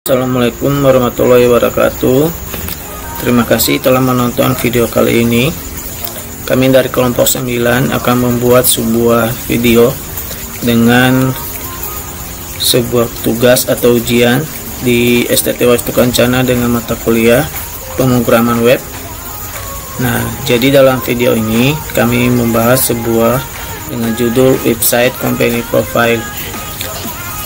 Assalamualaikum warahmatullahi wabarakatuh. Terima kasih telah menonton video kali ini. Kami dari kelompok 9 akan membuat sebuah video dengan sebuah tugas atau ujian di STT Wastu Kencana dengan mata kuliah pemrograman web. Nah, jadi dalam video ini kami membahas sebuah dengan judul website company profile.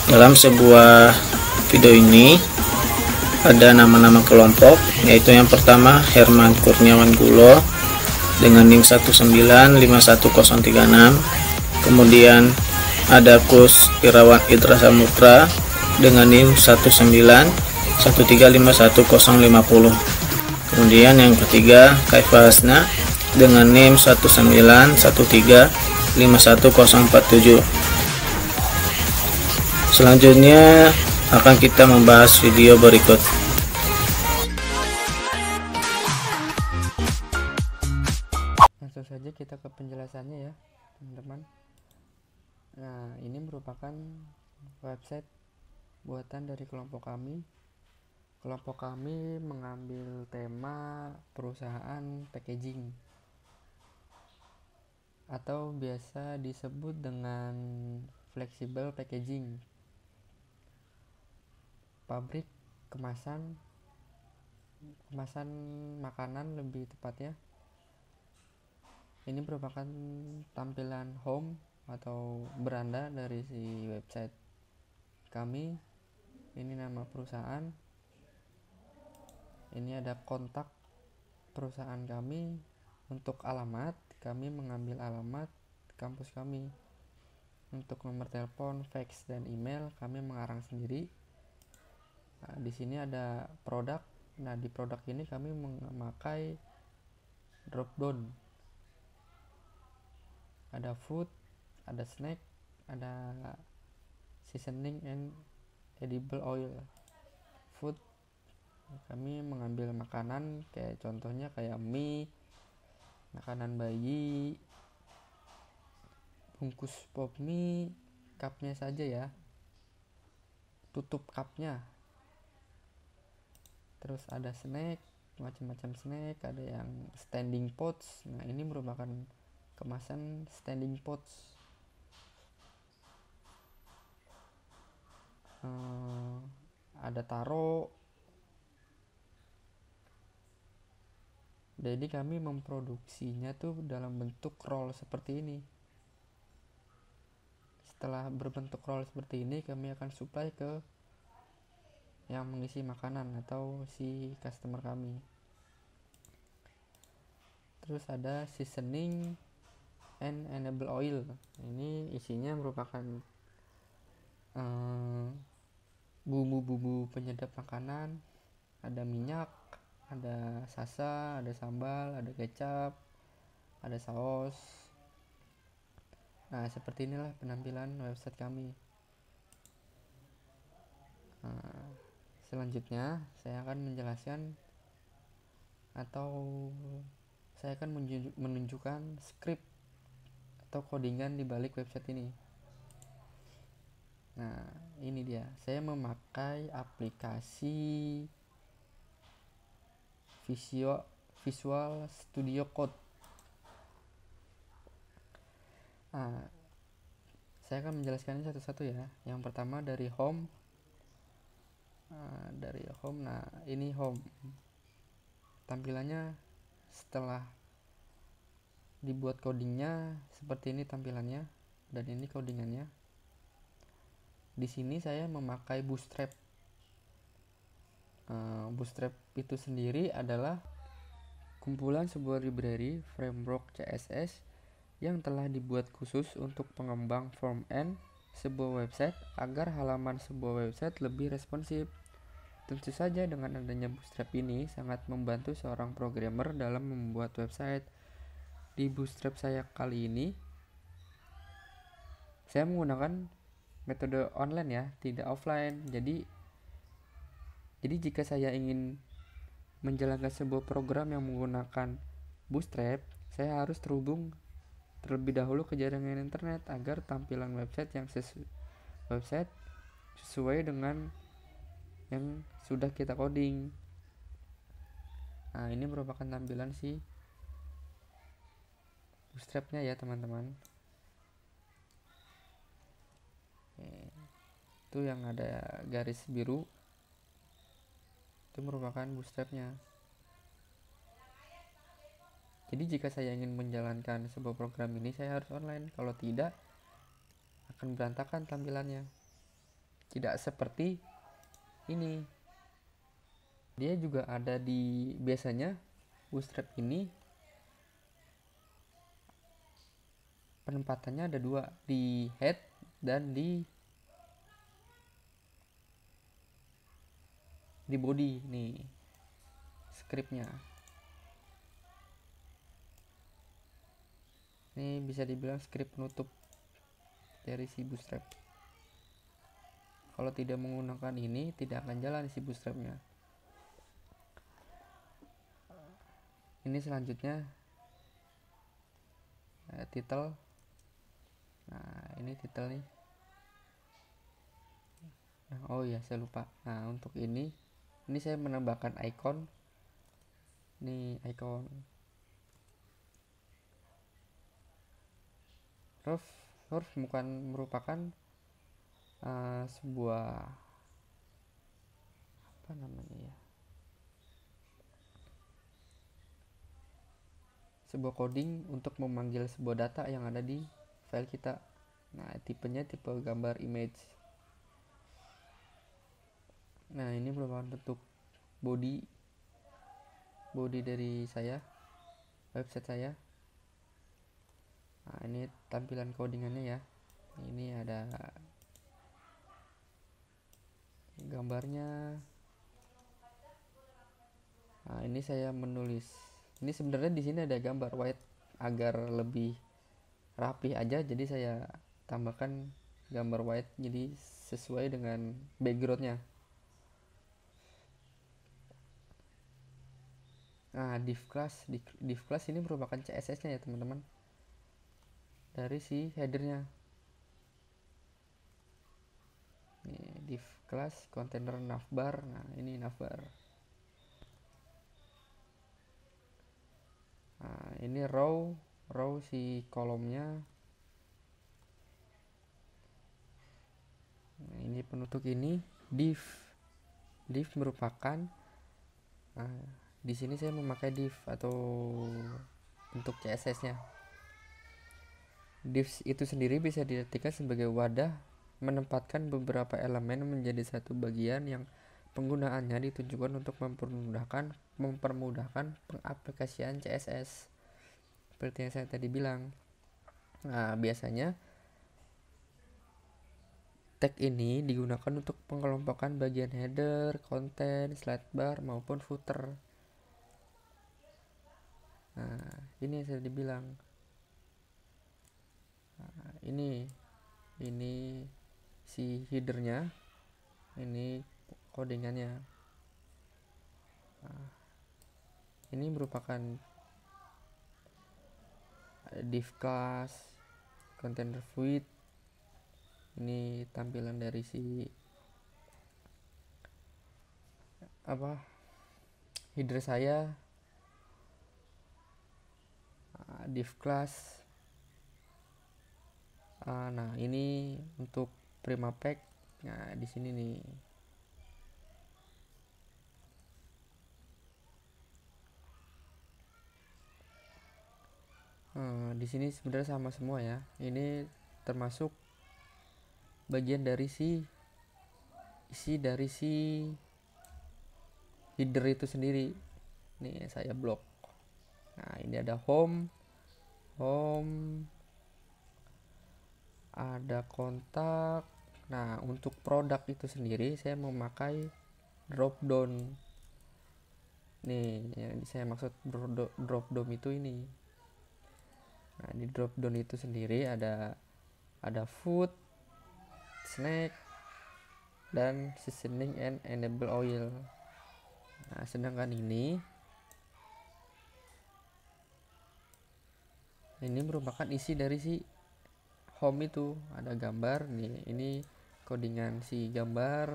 Dalam sebuah video ini ada nama-nama kelompok, yaitu yang pertama Herman Kurniawan Gulo dengan NIM 1951036, kemudian ada Kus Irawan Idra Samutra dengan NIM 191351050, kemudian yang ketiga Kaifa Hasna dengan NIM 191351047. Selanjutnya akan kita membahas video berikut. Langsung saja kita ke penjelasannya ya teman-teman. Nah, ini merupakan website buatan dari kelompok kami. Kelompok kami mengambil tema perusahaan packaging atau biasa disebut dengan flexible packaging. Pabrik kemasan makanan lebih tepatnya. Ini merupakan tampilan home atau beranda dari si website kami. Ini nama perusahaan. Ini ada kontak perusahaan kami. Untuk alamat, kami mengambil alamat kampus kami. Untuk nomor telepon, fax, dan email kami mengarang sendiri. Nah, di sini ada produk. Nah, di produk ini kami memakai drop down. Ada food, ada snack, ada seasoning and edible oil. Food, kami mengambil makanan kayak contohnya kayak mie, makanan bayi, bungkus pop mie, cupnya saja ya, tutup cupnya. Terus ada snack, macam-macam snack, ada yang standing pots. Nah, ini merupakan kemasan standing pots. Ada taro. Jadi kami memproduksinya tuh dalam bentuk roll seperti ini. Setelah berbentuk roll seperti ini, kami akan supply ke yang mengisi makanan atau si customer kami. Terus ada seasoning and edible oil. Ini isinya merupakan bumbu-bumbu penyedap makanan. Ada minyak, ada sasa, ada sambal, ada kecap, ada saus. Nah, seperti inilah penampilan website kami. Selanjutnya saya akan menjelaskan atau saya akan menunjukkan script atau codingan di balik website ini. Nah, ini dia. Saya memakai aplikasi Visual Studio Code. Nah, saya akan menjelaskannya satu-satu ya. Yang pertama dari home. Nah, ini home. Tampilannya setelah dibuat codingnya seperti ini tampilannya, dan ini codingannya. Di sini saya memakai Bootstrap. Bootstrap itu sendiri adalah kumpulan sebuah library framework CSS yang telah dibuat khusus untuk pengembang front-end sebuah website agar halaman sebuah website lebih responsif. Tentu saja dengan adanya Bootstrap ini sangat membantu seorang programmer dalam membuat website. Di Bootstrap saya kali ini saya menggunakan metode online ya, tidak offline. Jadi jika saya ingin menjalankan sebuah program yang menggunakan Bootstrap, saya harus terhubung terlebih dahulu ke jaringan internet agar tampilan website sesuai dengan yang sudah kita coding. Nah, ini merupakan tampilan si bootstrapnya ya teman-teman. Itu yang ada garis biru, itu merupakan bootstrapnya. Jadi jika saya ingin menjalankan sebuah program ini, saya harus online. Kalau tidak, akan berantakan tampilannya. Tidak seperti ini. Dia juga ada di, biasanya bootstrap ini penempatannya ada dua, di head dan di body nih scriptnya. Ini bisa dibilang script penutup dari si bootstrap. Kalau tidak menggunakan ini, tidak akan jalan si bootstrapnya. Ini selanjutnya title. Nah, ini title nih. Oh iya, saya lupa. Nah, untuk ini saya menambahkan icon. Nih icon. Ref bukan merupakan sebuah apa namanya ya, sebuah coding untuk memanggil sebuah data yang ada di file kita. Nah, tipenya tipe gambar image. Nah, ini merupakan bentuk body dari saya, website saya. Nah, ini tampilan codingannya ya. Ini ada gambarnya. Nah, ini saya menulis. Ini sebenarnya di sini ada gambar white agar lebih rapi aja, jadi saya tambahkan gambar white jadi sesuai dengan backgroundnya. Nah, div class ini merupakan CSS-nya ya teman-teman, dari si headernya. Nih, div class container navbar. Nah, ini navbar. Nah, ini row si kolomnya. Nah, ini penutup ini div merupakan di sini saya memakai div atau bentuk CSS-nya. Div itu sendiri bisa diartikan sebagai wadah menempatkan beberapa elemen menjadi satu bagian yang penggunaannya ditujukan untuk mempermudahkan pengaplikasian CSS. Seperti yang saya tadi bilang. Nah, biasanya tag ini digunakan untuk pengelompokan bagian header, konten, slide bar maupun footer. Nah, ini yang saya dibilang. Nah, ini si headernya, ini codingannya. Nah, ini merupakan div class, container fluid. Ini tampilan dari si header saya. Div class. Nah, ini untuk Prima Pack. Nah, di sini nih. Di sini sebenarnya sama semua ya. Ini termasuk bagian dari isi dari si header itu sendiri. Nih saya blok. Nah, ini ada home, ada kontak. Nah, untuk produk itu sendiri saya memakai drop down. Nih, yang saya maksud drop down itu ini. Nah, di drop down itu sendiri ada food, snack, dan seasoning and enable oil. Nah, sedangkan ini merupakan isi dari si home itu. Ada gambar nih, ini codingan si gambar.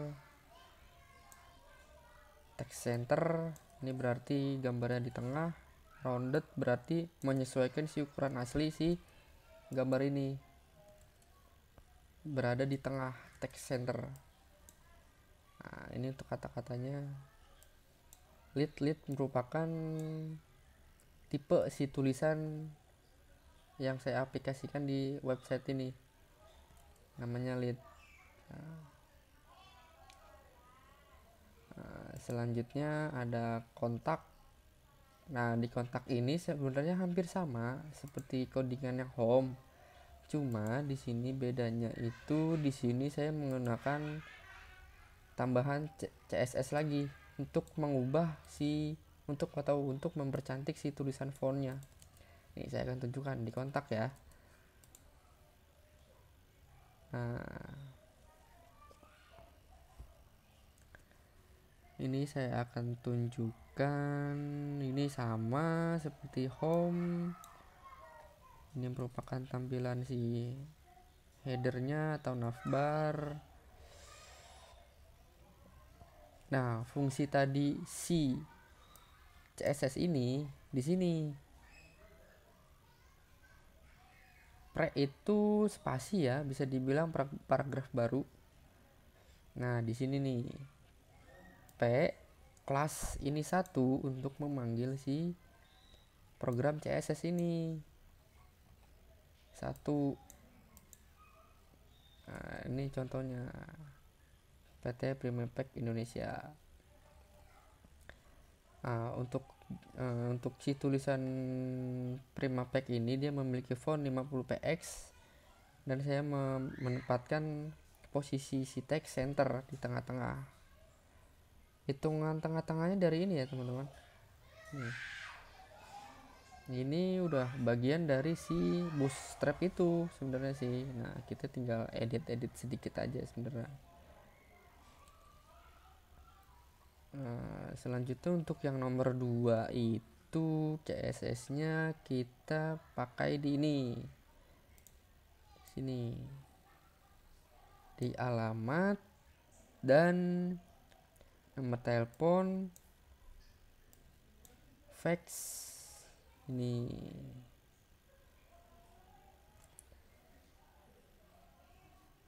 text center ini berarti gambarnya di tengah, rounded berarti menyesuaikan si ukuran asli si gambar ini berada di tengah text center. Nah, ini untuk kata-katanya. Lead merupakan tipe si tulisan yang saya aplikasikan di website ini, namanya lead. Selanjutnya ada kontak. Nah, di kontak ini sebenarnya hampir sama seperti codingan yang home. Cuma di sini bedanya itu di sini saya menggunakan tambahan CSS lagi untuk mengubah untuk mempercantik si tulisan fontnya. Ini saya akan tunjukkan di kontak ya. Nah, ini saya akan tunjukkan, ini sama seperti home. Ini merupakan tampilan si headernya atau navbar. Nah, fungsi tadi si CSS ini di sini. Pre itu spasi ya, bisa dibilang paragraf baru. Nah, di sini nih. P kelas ini satu untuk memanggil si program CSS ini satu. Nah, ini contohnya PT Primepack Indonesia. Nah, untuk si tulisan Primepack ini dia memiliki font 50px dan saya menempatkan posisi si text center di tengah-tengah. Hitungan tengah-tengahnya dari ini ya teman-teman. Ini udah bagian dari si bootstrap itu sebenarnya sih. Nah, kita tinggal edit sedikit aja sebenarnya. Selanjutnya untuk yang nomor 2 itu CSS-nya kita pakai di ini. Sini. Di alamat dan nomor telepon, fax ini.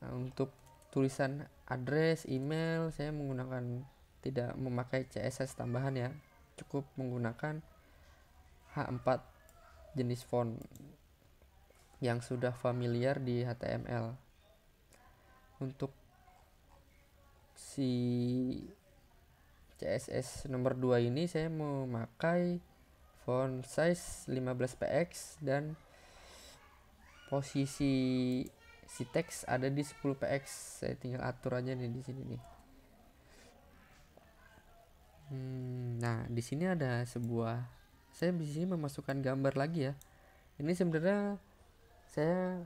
Nah, untuk tulisan address, email saya tidak memakai CSS tambahan ya, cukup menggunakan H4 jenis font yang sudah familiar di HTML. Untuk si CSS nomor 2 ini saya memakai font size 15px dan posisi si teks ada di 10px. Saya tinggal atur aja nih di sini nih. Nah, di sini ada saya di sini memasukkan gambar lagi ya. Ini sebenarnya saya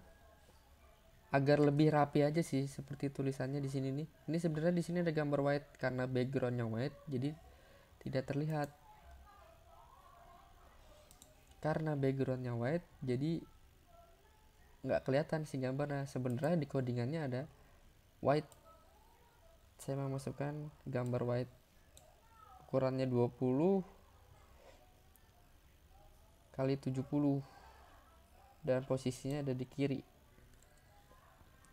agar lebih rapi aja sih seperti tulisannya di sini nih. Ini sebenarnya di sini ada gambar white karena backgroundnya white jadi tidak terlihat. Karena backgroundnya white jadi nggak kelihatan si gambarnya. Sebenarnya di codingannya ada white. Saya memasukkan gambar white ukurannya 20 kali 70 dan posisinya ada di kiri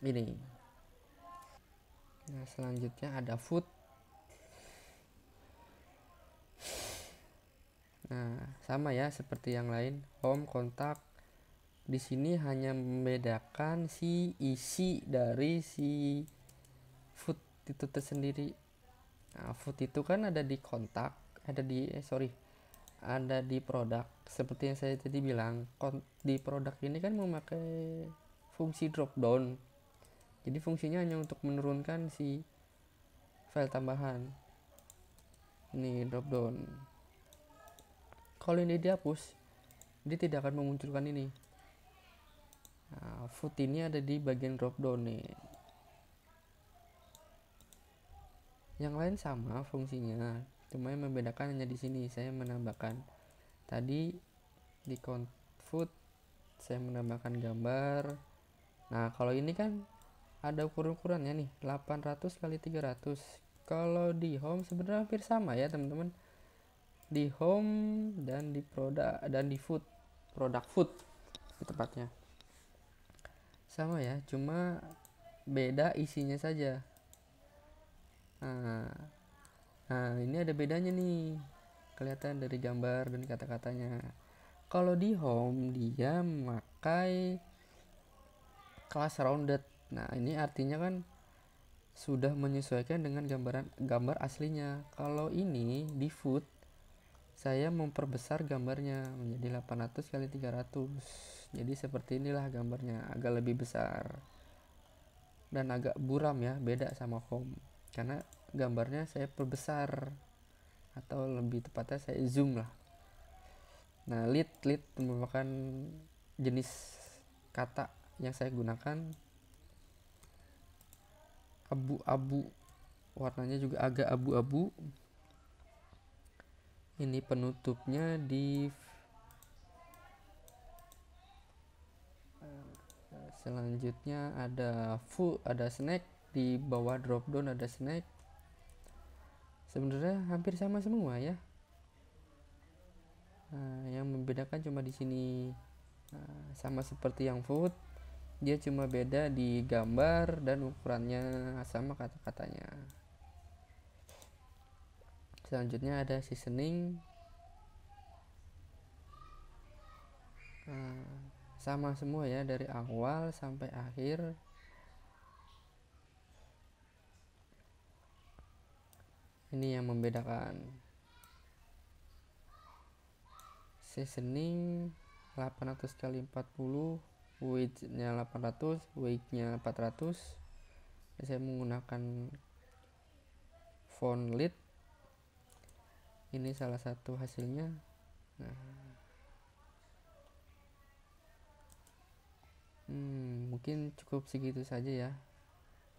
ini. Nah, selanjutnya ada foot. Nah, sama ya seperti yang lain, home, kontak. Di sini hanya membedakan si isi dari si foot itu tersendiri. Nah, foot itu kan ada di kontak, ada di produk. Seperti yang saya tadi bilang, di produk ini kan memakai fungsi drop down. Jadi fungsinya hanya untuk menurunkan si file tambahan. Ini drop down. Kalau ini dihapus, dia tidak akan memunculkan ini. Nah, foot ini ada di bagian drop down nih. Yang lain sama fungsinya, cuma yang membedakan hanya di sini. Saya menambahkan tadi di foot saya menambahkan gambar. Nah, kalau ini kan ada ukurannya nih 800 kali 300. Kalau di home sebenarnya hampir sama ya teman-teman. Di home dan di produk dan di produk food tepatnya sama ya, cuma beda isinya saja. Nah, ini ada bedanya nih, kelihatan dari gambar dan kata-katanya. Kalau di home dia memakai kelas rounded. Nah, ini artinya kan sudah menyesuaikan dengan gambar aslinya. Kalau ini di food saya memperbesar gambarnya menjadi 800 kali 300. Jadi seperti inilah gambarnya, agak lebih besar dan agak buram ya, beda sama home karena gambarnya saya perbesar, atau lebih tepatnya saya zoom lah. Nah, lead merupakan jenis kata yang saya gunakan. Abu-abu, warnanya juga agak abu-abu. Ini penutupnya di selanjutnya ada ada snack, di bawah drop down ada snack. Sebenarnya hampir sama semua ya. Yang membedakan cuma di sini. Sama seperti yang food, dia cuma beda di gambar dan ukurannya, sama kata-katanya. Selanjutnya ada seasoning. Sama semua ya dari awal sampai akhir. Ini yang membedakan. Seasoning 800 kali 40, width-nya 800, weight-nya 400. Saya menggunakan font lead. Ini salah satu hasilnya. Mungkin cukup segitu saja ya.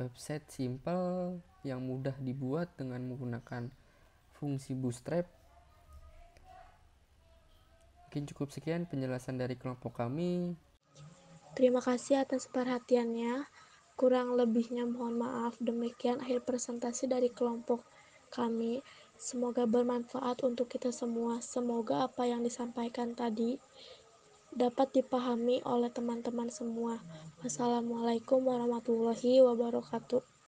Website simple yang mudah dibuat dengan menggunakan fungsi bootstrap. Mungkin cukup sekian penjelasan dari kelompok kami. Terima kasih atas perhatiannya. Kurang lebihnya mohon maaf. Demikian akhir presentasi dari kelompok kami. Semoga bermanfaat untuk kita semua. Semoga apa yang disampaikan tadi dapat dipahami oleh teman-teman semua. Wassalamualaikum warahmatullahi wabarakatuh.